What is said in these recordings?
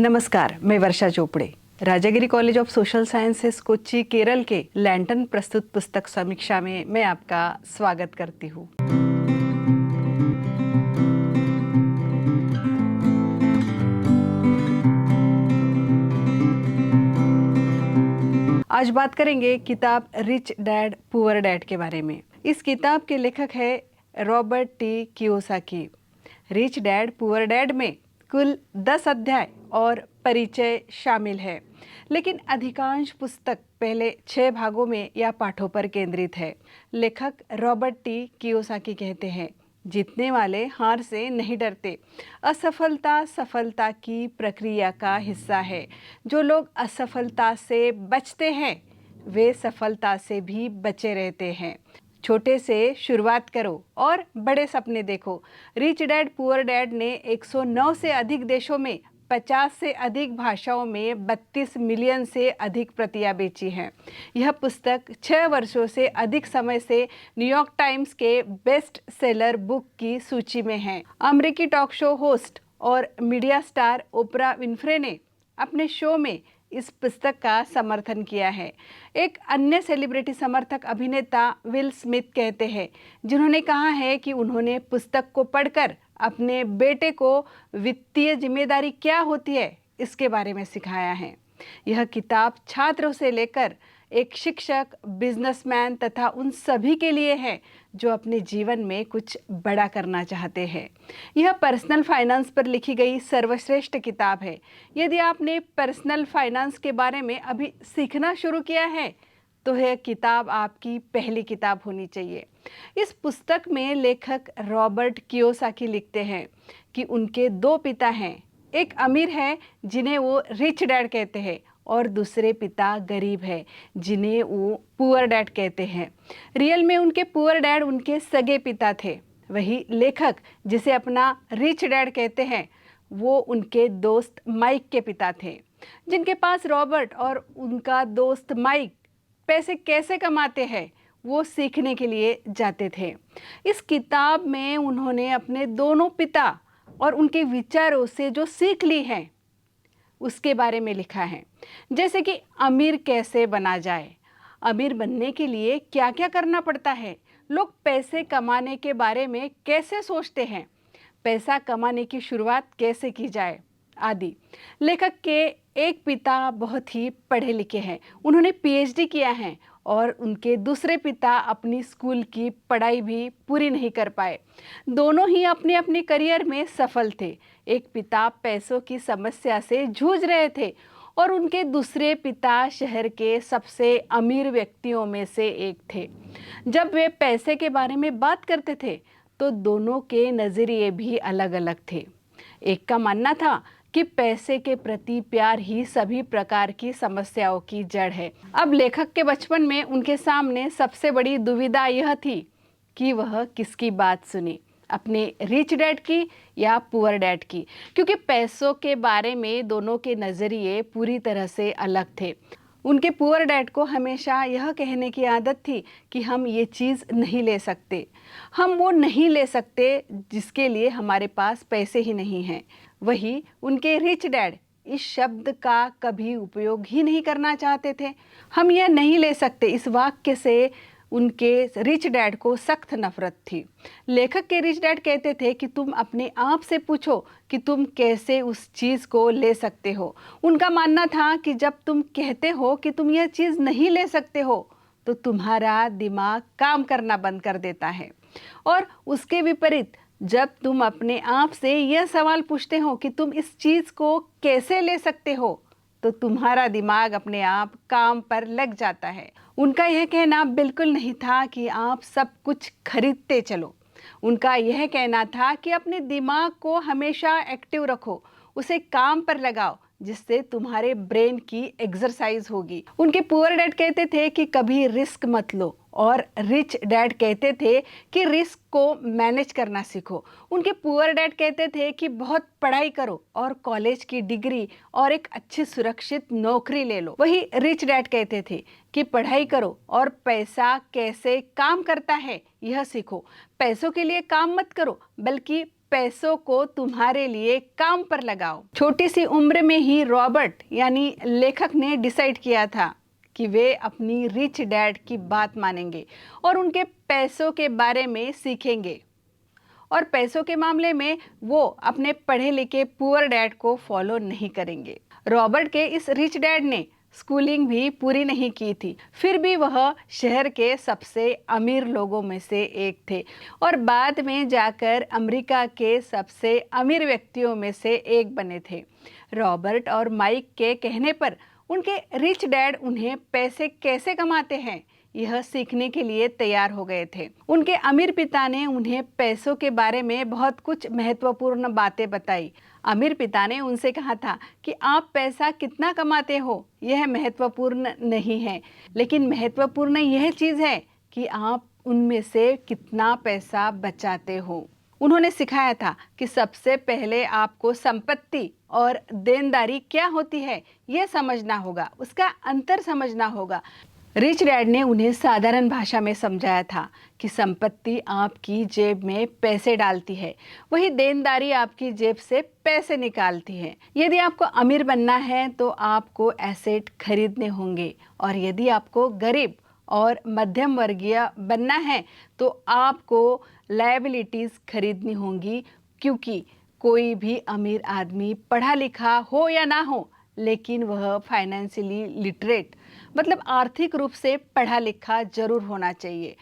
नमस्कार, मैं Varsha Chopde Rajagiri college of social sciences Kochi Kerala के लैंटन प्रस्तुत पुस्तक समीक्षा में मैं आपका स्वागत करती हूँ। आज बात करेंगे किताब रिच डैड पुअर डैड के बारे में। इस किताब के लेखक है Robert T Kiyosaki. Rich dad poor dad में कुल 10 अध्याय और परिचय शामिल है, लेकिन अधिकांश पुस्तक पहले 6 भागों में या पाठों पर केंद्रित है। लेखक रॉबर्ट टी कियोसाकी कहते हैं, जीतने वाले हार से नहीं डरते। असफलता सफलता की प्रक्रिया का हिस्सा है। जो लोग असफलता से बचते हैं वे सफलता से भी बचे रहते हैं। छोटे से शुरुआत करो और बड़े सपने देखो। रिच डैड पुअर डैड ने 109 से अधिक देशों में 50 से अधिक भाषाओं में 32 मिलियन से अधिक प्रतियां बेची हैं। यह पुस्तक 6 वर्षों से अधिक समय से न्यूयॉर्क टाइम्स के बेस्ट सेलर बुक की सूची में है। अमेरिकी टॉक शो होस्ट और मीडिया स्टार ओपरा विन्फ्रे ने अपने शो में इस पुस्तक का समर्थन किया है। एक अन्य सेलिब्रिटी समर्थक अभिनेता विल स्मिथ कहते हैं, जिन्होंने कहा है कि उन्होंने पुस्तक को पढ़कर अपने बेटे को वित्तीय जिम्मेदारी क्या होती है इसके बारे में सिखाया है। यह किताब छात्रों से लेकर एक शिक्षक, बिजनेसमैन तथा उन सभी के लिए है जो अपने जीवन में कुछ बड़ा करना चाहते हैं। यह पर्सनल फाइनेंस पर लिखी गई सर्वश्रेष्ठ किताब है। यदि आपने पर्सनल फाइनेंस के बारे में अभी सीखना शुरू किया है तो यह किताब आपकी पहली किताब होनी चाहिए। इस पुस्तक में लेखक रॉबर्ट कियोसाकी लिखते हैं कि उनके 2 पिता हैं। एक अमीर है जिन्हें वो रिच डैड कहते हैं और दूसरे पिता गरीब है जिन्हें वो पुअर डैड कहते हैं। रियल में उनके पुअर डैड उनके सगे पिता थे। वही लेखक जिसे अपना रिच डैड कहते हैं वो उनके दोस्त माइक के पिता थे, जिनके पास रॉबर्ट और उनका दोस्त माइक पैसे कैसे कमाते हैं वो सीखने के लिए जाते थे। इस किताब में उन्होंने अपने दोनों पिता और उनके विचारों से जो सीख ली है उसके बारे में लिखा है। जैसे कि अमीर कैसे बना जाए, अमीर बनने के लिए क्या क्या करना पड़ता है, लोग पैसे कमाने के बारे में कैसे सोचते हैं, पैसा कमाने की शुरुआत कैसे की जाए आदि। लेखक के एक पिता बहुत ही पढ़े लिखे हैं, उन्होंने पीएचडी किया है और उनके दूसरे पिता अपनी स्कूल की पढ़ाई भी पूरी नहीं कर पाए। दोनों ही अपने अपने करियर में सफल थे। एक पिता पैसों की समस्या से जूझ रहे थे और उनके दूसरे पिता शहर के सबसे अमीर व्यक्तियों में से एक थे। जब वे पैसे के बारे में बात करते थे तो दोनों के नज़रिए भी अलग अलग थे। एक का मानना था कि पैसे के प्रति प्यार ही सभी प्रकार की समस्याओं की जड़ है। अब लेखक के बचपन में उनके सामने सबसे बड़ी दुविधा यह थी कि वह किसकी बात सुने, अपने रिच डैड की या पुअर डैड की, क्योंकि पैसों के बारे में दोनों के नज़रिए पूरी तरह से अलग थे। उनके पुअर डैड को हमेशा यह कहने की आदत थी कि हम ये चीज़ नहीं ले सकते, हम वो नहीं ले सकते जिसके लिए हमारे पास पैसे ही नहीं हैं। वही उनके रिच डैड इस शब्द का कभी उपयोग ही नहीं करना चाहते थे। हम यह नहीं ले सकते, इस वाक्य से उनके रिच डैड को सख्त नफरत थी। लेखक के रिच डैड कहते थे कि तुम अपने आप से पूछो कि तुम कैसे उस चीज़ को ले सकते हो। उनका मानना था कि जब तुम कहते हो कि तुम यह चीज़ नहीं ले सकते हो तो तुम्हारा दिमाग काम करना बंद कर देता है, और उसके विपरीत जब तुम अपने आप से यह सवाल पूछते हो कि तुम इस चीज़ को कैसे ले सकते हो तो तुम्हारा दिमाग अपने आप काम पर लग जाता है। उनका यह कहना बिल्कुल नहीं था कि आप सब कुछ खरीदते चलो। उनका यह कहना था कि अपने दिमाग को हमेशा एक्टिव रखो, उसे काम पर लगाओ, जिससे तुम्हारे ब्रेन की एक्सरसाइज होगी। उनके पुअर डैड कहते थे कि कभी रिस्क मत लो, और रिच डैड कहते थे कि रिस्क को मैनेज करना सीखो। उनके पुअर डैड कहते थे कि बहुत पढ़ाई करो और कॉलेज की डिग्री और एक अच्छी सुरक्षित नौकरी ले लो। वही रिच डैड कहते थे कि पढ़ाई करो और पैसा कैसे काम करता है यह सीखो। पैसों के लिए काम मत करो, बल्कि पैसों को तुम्हारे लिए काम पर लगाओ। छोटी सी उम्र में ही रॉबर्ट यानी लेखक ने डिसाइड किया था कि वे अपनी रिच डैड की बात मानेंगे और उनके पैसों के बारे में सीखेंगे, और पैसों के मामले में वो अपने पढ़े लिखे पुअर डैड को फॉलो नहीं करेंगे। रॉबर्ट के इस रिच डैड ने स्कूलिंग भी पूरी नहीं की थी, फिर भी वह शहर के सबसे अमीर लोगों में से एक थे और बाद में जाकर अमेरिका के सबसे अमीर व्यक्तियों में से एक बने थे। रॉबर्ट और माइक के कहने पर उनके रिच डैड उन्हें पैसे कैसे कमाते हैं यह सीखने के लिए तैयार हो गए थे। उनके अमीर पिता ने उन्हें पैसों के बारे में बहुत कुछ महत्वपूर्ण बातें बताई। अमीर पिता ने उनसे कहा था कि आप पैसा कितना कमाते हो यह महत्वपूर्ण नहीं है, लेकिन महत्वपूर्ण यह चीज़ है कि आप उनमें से कितना पैसा बचाते हो। उन्होंने सिखाया था कि सबसे पहले आपको संपत्ति और देनदारी क्या होती है यह समझना होगा, उसका अंतर समझना होगा। रिच डैड ने उन्हें साधारण भाषा में समझाया था कि संपत्ति आपकी जेब में पैसे डालती है, वही देनदारी आपकी जेब से पैसे निकालती है। यदि आपको अमीर बनना है तो आपको एसेट खरीदने होंगे, और यदि आपको गरीब और मध्यम वर्गीय बनना है तो आपको लायबिलिटीज़ खरीदनी होंगी, क्योंकि कोई भी अमीर आदमी पढ़ा लिखा हो या ना हो, लेकिन वह फाइनेंशियली लिटरेट मतलब आर्थिक रूप से पढ़ा लिखा जरूर होना चाहिए।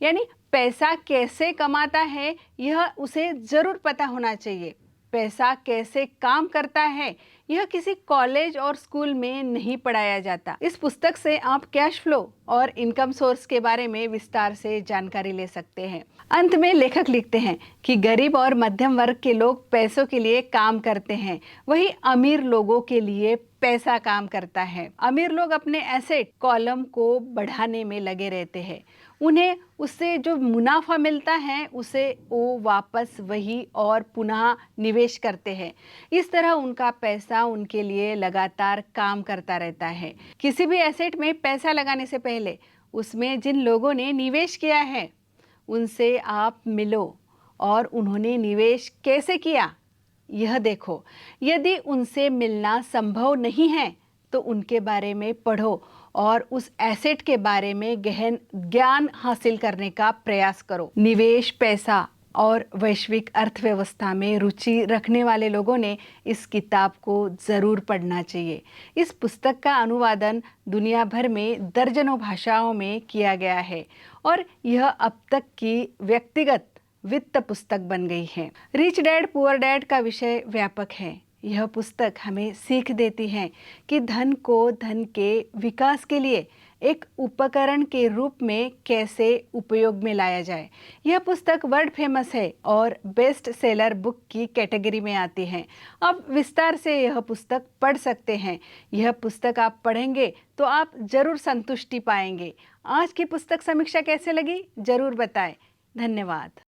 यानी पैसा कैसे कमाता है यह उसे ज़रूर पता होना चाहिए। पैसा कैसे काम करता है यह किसी कॉलेज और स्कूल में नहीं पढ़ाया जाता। इस पुस्तक से आप कैश फ्लो और इनकम सोर्स के बारे में विस्तार से जानकारी ले सकते हैं। अंत में लेखक लिखते हैं कि गरीब और मध्यम वर्ग के लोग पैसों के लिए काम करते हैं, वही अमीर लोगों के लिए पैसा काम करता है। अमीर लोग अपने एसेट कॉलम को बढ़ाने में लगे रहते हैं, उन्हें उससे जो मुनाफा मिलता है उसे वो वापस वही और पुनः निवेश करते हैं। इस तरह उनका पैसा उनके लिए लगातार काम करता रहता है। किसी भी एसेट में पैसा लगाने से पहले उसमें जिन लोगों ने निवेश किया है उनसे आप मिलो और उन्होंने निवेश कैसे किया यह देखो। यदि उनसे मिलना संभव नहीं है तो उनके बारे में पढ़ो और उस एसेट के बारे में गहन ज्ञान हासिल करने का प्रयास करो। निवेश, पैसा और वैश्विक अर्थव्यवस्था में रुचि रखने वाले लोगों ने इस किताब को ज़रूर पढ़ना चाहिए। इस पुस्तक का अनुवादन दुनिया भर में दर्जनों भाषाओं में किया गया है और यह अब तक की व्यक्तिगत वित्त पुस्तक बन गई है। रिच डैड पुअर डैड का विषय व्यापक है। यह पुस्तक हमें सीख देती है कि धन को धन के विकास के लिए एक उपकरण के रूप में कैसे उपयोग में लाया जाए। यह पुस्तक वर्ल्ड फेमस है और बेस्ट सेलर बुक की कैटेगरी में आती है। आप विस्तार से यह पुस्तक पढ़ सकते हैं। यह पुस्तक आप पढ़ेंगे तो आप जरूर संतुष्टि पाएंगे। आज की पुस्तक समीक्षा कैसे लगी जरूर बताएं। धन्यवाद।